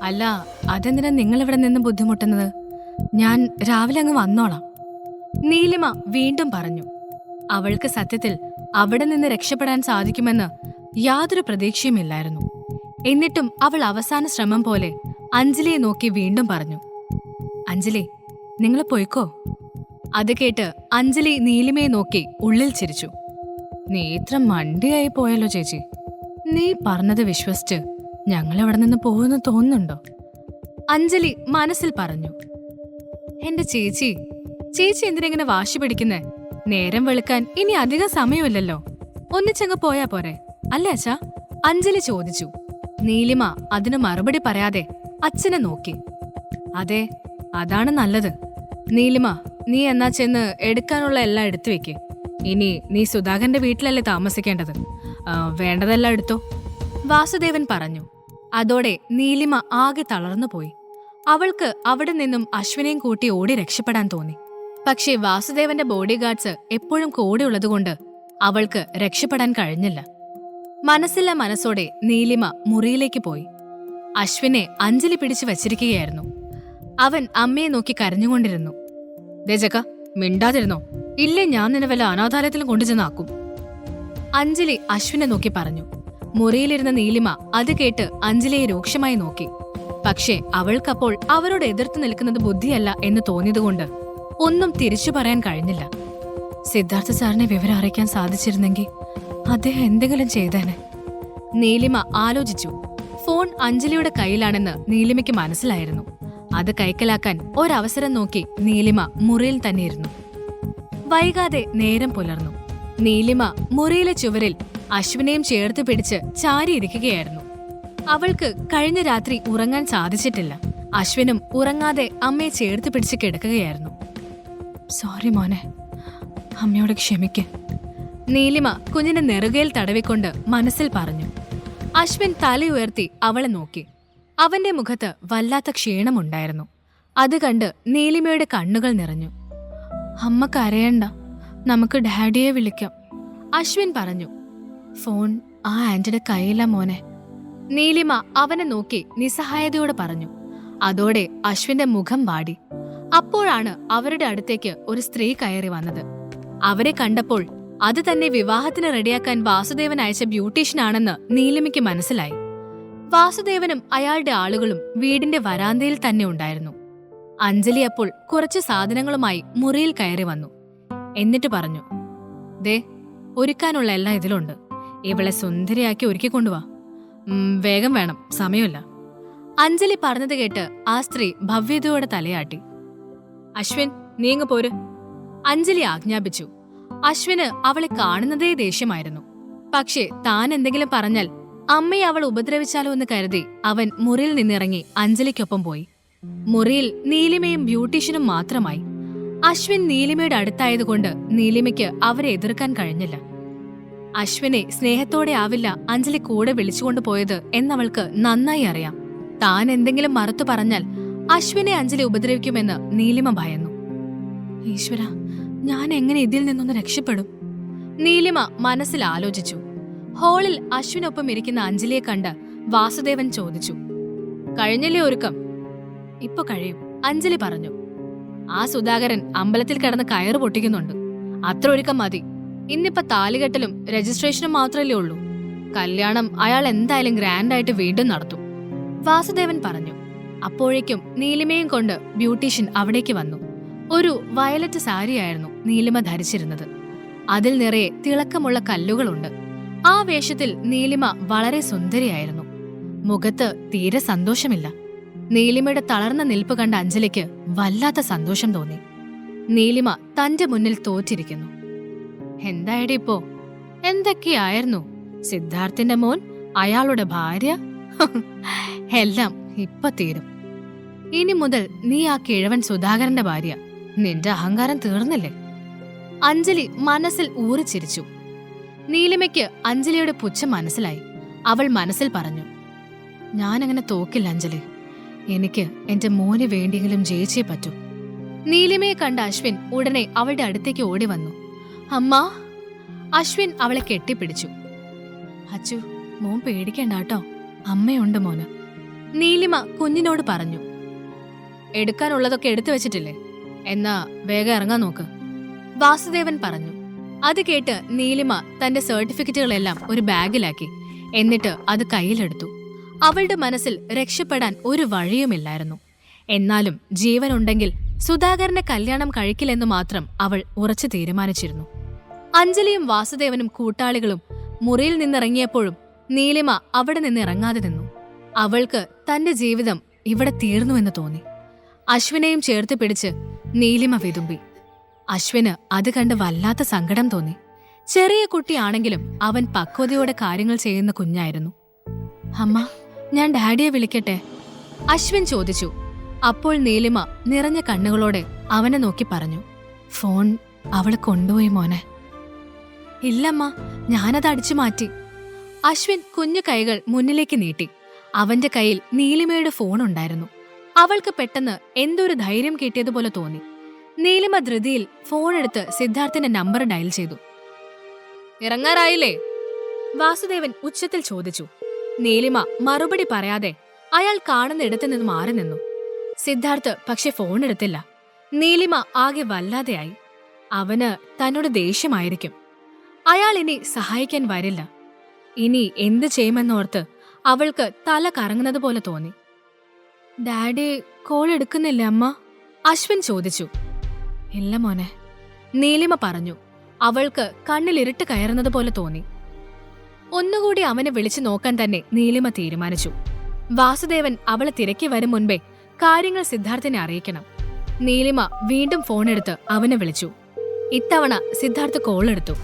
അല്ല, അതെന്തിനാ നിങ്ങൾ ഇവിടെ നിന്ന് ബുദ്ധിമുട്ടുന്നത്? ഞാൻ രാവിലെ അങ്ങ് വന്നോളാം. നീലിമ വീണ്ടും പറഞ്ഞു. അവൾക്ക് സത്യത്തിൽ അവിടെ നിന്ന് രക്ഷപ്പെടാൻ സാധിക്കുമെന്ന് യാതൊരു പ്രതീക്ഷയുമില്ലായിരുന്നു. എന്നിട്ടും അവൾ അവസാന ശ്രമം പോലെ അഞ്ജലിയെ നോക്കി വീണ്ടും പറഞ്ഞു, അഞ്ജലി, നിങ്ങൾ പോയിക്കോ. അത് കേട്ട് അഞ്ജലി നീലിമയെ നോക്കി ഉള്ളിൽ ചിരിച്ചു. നീ ഇത്ര മണ്ടിയായി പോയല്ലോ ചേച്ചി. നീ പറഞ്ഞത് വിശ്വസിച്ച് ഞങ്ങൾ അവിടെ നിന്ന് പോകുമെന്ന് തോന്നുന്നുണ്ടോ? അഞ്ജലി മനസ്സിൽ പറഞ്ഞു. എന്റെ ചേച്ചി, ചേച്ചി എന്തിനെങ്ങനെ വാശി പിടിക്കുന്നേ? നേരം വെളുക്കാൻ ഇനി അധികം സമയമില്ലല്ലോ. ഒന്നിച്ചങ്ങ് പോയാ പോരെ, അല്ലേ അച്ഛാ? അഞ്ജലി ചോദിച്ചു. നീലിമ അതിന് മറുപടി പറയാതെ അച്ഛനെ നോക്കി. അതെ, അതാണ് നല്ലത്. നീലിമ, നീ എന്നാ ചെന്ന് എടുക്കാനുള്ള എല്ലാം എടുത്തു വെക്ക്. ഇനി നീ സുധാകരന്റെ വീട്ടിലല്ലേ താമസിക്കേണ്ടത്. വേണ്ടതെല്ലാം എടുത്തോ, വാസുദേവൻ പറഞ്ഞു. അതോടെ നീലിമ ആകെ തളർന്നുപോയി. അവൾക്ക് അവിടെ നിന്നും അശ്വിനെയും കൂട്ടി ഓടി രക്ഷപ്പെടാൻ തോന്നി. പക്ഷേ വാസുദേവന്റെ ബോഡി ഗാർഡ്സ് എപ്പോഴും കൂടെ ഉള്ളതുകൊണ്ട് അവൾക്ക് രക്ഷപ്പെടാൻ കഴിഞ്ഞില്ല. മനസ്സില്ല മനസ്സോടെ നീലിമ മുറിയിലേക്ക് പോയി. അശ്വിനെ അഞ്ജലി പിടിച്ചു വച്ചിരിക്കുകയായിരുന്നു. അവൻ അമ്മയെ നോക്കി കരഞ്ഞുകൊണ്ടിരുന്നു. രജക, മിണ്ടാതിരുന്നോ? ഇല്ലേ ഞാൻ നിന്നെ വല്ല അനാഥാലയത്തിലും കൊണ്ടുചെന്നാക്കും. അഞ്ജലി അശ്വിനെ നോക്കി പറഞ്ഞു. മുറിയിലിരുന്ന നീലിമ അത് കേട്ട് അഞ്ജലിയെ രൂക്ഷമായി നോക്കി. പക്ഷേ അവൾക്കപ്പോൾ അവരോട് എതിർത്ത് നിൽക്കുന്നത് ബുദ്ധിയല്ല എന്ന് തോന്നിയതുകൊണ്ട് ഒന്നും തിരിച്ചു പറയാൻ കഴിഞ്ഞില്ല. സിദ്ധാർത്ഥ സാറിനെ വിവരം അറിയിക്കാൻ സാധിച്ചിരുന്നെങ്കിൽ അദ്ദേഹം എന്തെങ്കിലും ചെയ്തേനെ. നീലിമ ആലോചിച്ചു. ഫോൺ അഞ്ജലിയുടെ കയ്യിലാണെന്ന് നീലിമയ്ക്ക് മനസ്സിലായിരുന്നു. അത് കൈക്കലാക്കാൻ ഒരവസരം നോക്കി നീലിമ മുറിയിൽ തന്നെയിരുന്നു. വൈകാതെ നേരം പുലർന്നു. നീലിമ മുറിയിലെ ചുവരിൽ അശ്വിനെയും ചേർത്ത് പിടിച്ച് ചാരിയിരിക്കുകയായിരുന്നു. അവൾക്ക് കഴിഞ്ഞ രാത്രി ഉറങ്ങാൻ സാധിച്ചിട്ടില്ല. അശ്വിനും ഉറങ്ങാതെ അമ്മയെ ചേർത്ത് പിടിച്ച് കിടക്കുകയായിരുന്നു. സോറി മോനെ, അമ്മയോട് ക്ഷമിക്ക്, നീലിമ കുഞ്ഞിനെ നെറുകയിൽ തടവിക്കൊണ്ട് മനസ്സിൽ പറഞ്ഞു. അശ്വിൻ തലയുയർത്തി അവളെ നോക്കി. അവന്റെ മുഖത്ത് വല്ലാത്ത ക്ഷീണമുണ്ടായിരുന്നു. അത് കണ്ട് നീലിമയുടെ കണ്ണുകൾ നിറഞ്ഞു. അമ്മ കരയണ്ട, നമുക്ക് ഡാഡിയെ വിളിക്കാം, അശ്വിൻ പറഞ്ഞു. ഫോൺ ആ ആന്റിയുടെ കയ്യില മോനെ, നീലിമ അവനെ നോക്കി നിസ്സഹായതയോടെ പറഞ്ഞു. അതോടെ അശ്വിന്റെ മുഖം വാടി. അപ്പോഴാണ് അവരുടെ അടുത്തേക്ക് ഒരു സ്ത്രീ കയറി വന്നത്. അവരെ കണ്ടപ്പോൾ അത് തന്നെ വിവാഹത്തിന് റെഡിയാക്കാൻ വാസുദേവൻ അയച്ച ബ്യൂട്ടീഷ്യനാണെന്ന് നീലിമയ്ക്ക് മനസ്സിലായി. വാസുദേവനും അയാളുടെ ആളുകളും വീടിന്റെ വരാന്തയിൽ തന്നെ ഉണ്ടായിരുന്നു. അഞ്ജലി അപ്പോൾ കുറച്ച് സാധനങ്ങളുമായി മുറിയിൽ കയറി വന്നു. എന്നിട്ട് പറഞ്ഞു, ദേ, ഒരുക്കാനുള്ള എല്ലാം ഇതിലുണ്ട്. ഇവളെ സുന്ദരിയാക്കി ഒരുക്കിക്കൊണ്ടുവാ. വേഗം വേണം, സമയമില്ല. അഞ്ജലി പറഞ്ഞത് കേട്ട് ആ സ്ത്രീ ഭവ്യതയോടെ തലയാട്ടി. അശ്വിൻ, നീങ്ങ് പോര്, അഞ്ജലി ആജ്ഞാപിച്ചു. അശ്വിന് അവളെ കാണുന്നതേ ദേഷ്യമായിരുന്നു. പക്ഷേ താൻ എന്തെങ്കിലും പറഞ്ഞാൽ അമ്മയെ അവൾ ഉപദ്രവിച്ചാലോ എന്ന് കരുതി അവൻ മുറിയിൽ നിന്നിറങ്ങി അഞ്ജലിക്കൊപ്പം പോയി. മുറിയിൽ നീലിമയും ബ്യൂട്ടീഷ്യനും മാത്രമായി. അശ്വിൻ നീലിമയുടെ അടുത്തായതുകൊണ്ട് നീലിമയ്ക്ക് അവരെ എതിർക്കാൻ കഴിഞ്ഞില്ല. അശ്വിനെ സ്നേഹത്തോടെ ആവില്ല അഞ്ജലി കൂടെ വിളിച്ചുകൊണ്ടു പോയത് എന്നവൾക്ക് നന്നായി അറിയാം. താൻ എന്തെങ്കിലും മറുത്തു പറഞ്ഞാൽ അശ്വിനെ അഞ്ജലി ഉപദ്രവിക്കുമെന്ന് നീലിമ ഭയന്നു. ഈശ്വര, ഞാൻ എങ്ങനെ ഇതിൽ നിന്നൊന്ന് രക്ഷപ്പെടും? നീലിമ മനസ്സിൽ ആലോചിച്ചു. ഹാളിൽ അശ്വിനൊപ്പം ഇരിക്കുന്ന അഞ്ജലിയെ കണ്ട് വാസുദേവൻ ചോദിച്ചു, കഴിഞ്ഞില്ലേ ഒരുക്കം? ഇപ്പൊ കഴിയും, അഞ്ജലി പറഞ്ഞു. ആ സുധാകരൻ അമ്പലത്തിൽ കിടന്ന് കയറ് പൊട്ടിക്കുന്നുണ്ട്. അത്ര ഒരുക്കം മതി. ഇന്നിപ്പോ താലികെട്ടലും രജിസ്ട്രേഷനും മാത്രമല്ലേ ഉള്ളൂ. കല്യാണം അയാൾ എന്തായാലും ഗ്രാൻഡായിട്ട് വീണ്ടും നടത്തും, വാസുദേവൻ പറഞ്ഞു. അപ്പോഴേക്കും നീലിമയും കൊണ്ട് ബ്യൂട്ടീഷ്യൻ അവിടേക്ക് വന്നു. ഒരു വയലറ്റ് സാരിയായിരുന്നു നീലിമ ധരിച്ചിരുന്നത്. അതിൽ നിറയെ തിളക്കമുള്ള കല്ലുകളുണ്ട്. ആ വേഷത്തിൽ നീലിമ വളരെ സുന്ദരിയായിരുന്നു. മുഖത്ത് തീരെ സന്തോഷമില്ല. നീലിമയുടെ തളർന്ന നിൽപ്പ് കണ്ട അഞ്ജലിക്ക് വല്ലാത്ത സന്തോഷം തോന്നി. നീലിമ തന്റെ മുന്നിൽ തോറ്റിരിക്കുന്നു. എന്തായടി ഇപ്പോ? എന്തൊക്കെയായിരുന്നു? സിദ്ധാർത്ഥിന്റെ മോൻ, അയാളുടെ ഭാര്യ, എല്ലാം ഇപ്പൊ തീരും. ഇനി മുതൽ നീ ആ കിഴവൻ സുധാകരന്റെ ഭാര്യ. നിന്റെ അഹങ്കാരം തീർന്നില്ലേ? അഞ്ജലി മനസ്സിൽ ഊറിച്ചിരിച്ചു. നീലിമയ്ക്ക് അഞ്ജലിയുടെ പുച്ഛം മനസ്സിലായി. അവൾ മനസ്സിൽ പറഞ്ഞു, ഞാനങ്ങനെ തോക്കില്ല അഞ്ജലി. എനിക്ക് എന്റെ മോന് വേണ്ടിയെങ്കിലും ജയിച്ചേ പറ്റൂ. നീലിമയെ കണ്ട അശ്വിൻ ഉടനെ അവളുടെ അടുത്തേക്ക് ഓടി വന്നു. അമ്മാ! അശ്വിൻ അവളെ കെട്ടിപ്പിടിച്ചു. അച്ചു, മോൻ പേടിക്കണ്ട കേട്ടോ, അമ്മയുണ്ട് മോന്. നീലിമ കുഞ്ഞിനോട് പറഞ്ഞു. എടുക്കാനുള്ളതൊക്കെ എടുത്തു വെച്ചിട്ടില്ലേ? എന്നാ വേഗം ഇറങ്ങാൻ നോക്ക്, വാസുദേവൻ പറഞ്ഞു. അത് കേട്ട് നീലിമ തന്റെ സർട്ടിഫിക്കറ്റുകളെല്ലാം ഒരു ബാഗിലാക്കി. എന്നിട്ട് അത് കയ്യിലെടുത്തു. അവളുടെ മനസ്സിൽ രക്ഷപ്പെടാൻ ഒരു വഴിയുമില്ലായിരുന്നു. എന്നാലും ജീവനുണ്ടെങ്കിൽ സുധാകരനെ കല്യാണം കഴിക്കില്ലെന്നു മാത്രം അവൾ ഉറച്ചു തീരുമാനിച്ചിരുന്നു. അഞ്ജലിയും വാസുദേവനും കൂട്ടാളികളും മുറിയിൽ നിന്നിറങ്ങിയപ്പോഴും നീലിമ അവിടെ നിന്ന് ഇറങ്ങാതെ നിന്നു. അവൾക്ക് തന്റെ ജീവിതം ഇവിടെ തീർന്നുവെന്ന് തോന്നി. അശ്വിനെയും ചേർത്ത് പിടിച്ച് നീലിമ വിതുമ്പി. അശ്വിന് അത് കണ്ട് വല്ലാത്ത സങ്കടം തോന്നി. ചെറിയ കുട്ടിയാണെങ്കിലും അവൻ പക്വതയോടെ കാര്യങ്ങൾ ചെയ്യുന്ന കുഞ്ഞായിരുന്നു. അമ്മ, ഞാൻ ഡാഡിയെ വിളിക്കട്ടെ? അശ്വിൻ ചോദിച്ചു. അപ്പോൾ നീലിമ നിറഞ്ഞ കണ്ണുകളോടെ അവനെ നോക്കി പറഞ്ഞു. ഫോൺ അവള് കൊണ്ടുപോയി മോനെ. ഇല്ലമ്മ, ഞാനത് അടിച്ചു മാറ്റി. അശ്വിൻ കുഞ്ഞു കൈകൾ മുന്നിലേക്ക് നീട്ടി. അവന്റെ കയ്യിൽ നീലിമയുടെ ഫോൺ ഉണ്ടായിരുന്നു. അവൾക്ക് പെട്ടെന്ന് എന്തൊരു ധൈര്യം കിട്ടിയതുപോലെ തോന്നി. നീലിമ ധൃതിയിൽ ഫോണെടുത്ത് സിദ്ധാർത്ഥിന്റെ നമ്പർ ഡയൽ ചെയ്തു. ഇറങ്ങാറായില്ലേ? വാസുദേവൻ ഉച്ചത്തിൽ ചോദിച്ചു. നീലിമ മറുപടി പറയാതെ അയാൾ കാണുന്ന ഇടത്തു നിന്ന് മാറി നിന്നു. സിദ്ധാർത്ഥ് പക്ഷെ ഫോൺ എടുത്തില്ല. നീലിമ ആകെ വല്ലാതെയായി. അവന് തന്നോട് ദേഷ്യമായിരിക്കും. അയാൾ ഇനി സഹായിക്കാൻ വരില്ല. ഇനി എന്ത് ചെയ്യുമെന്നോർത്ത് അവൾക്ക് തല കറങ്ങുന്നത് പോലെ തോന്നി. ഡാഡി കോൾ എടുക്കുന്നില്ല അമ്മ? അശ്വിൻ ചോദിച്ചു. ഇല്ല മോനെ, നീലിമ പറഞ്ഞു. അവൾക്ക് കണ്ണിലിരുട്ട് കയറുന്നത് പോലെ തോന്നി. ഒന്നുകൂടി അവനെ വിളിച്ചു നോക്കാൻ തന്നെ നീലിമ തീരുമാനിച്ചു. വാസുദേവൻ അവളെ തിരക്കി വരും മുൻപേ കാര്യങ്ങൾ സിദ്ധാർത്ഥിനെ അറിയിക്കണം. നീലിമ വീണ്ടും ഫോണെടുത്ത് അവനെ വിളിച്ചു. ഇത്തവണ സിദ്ധാർത്ഥ് കോൾ എടുത്തു.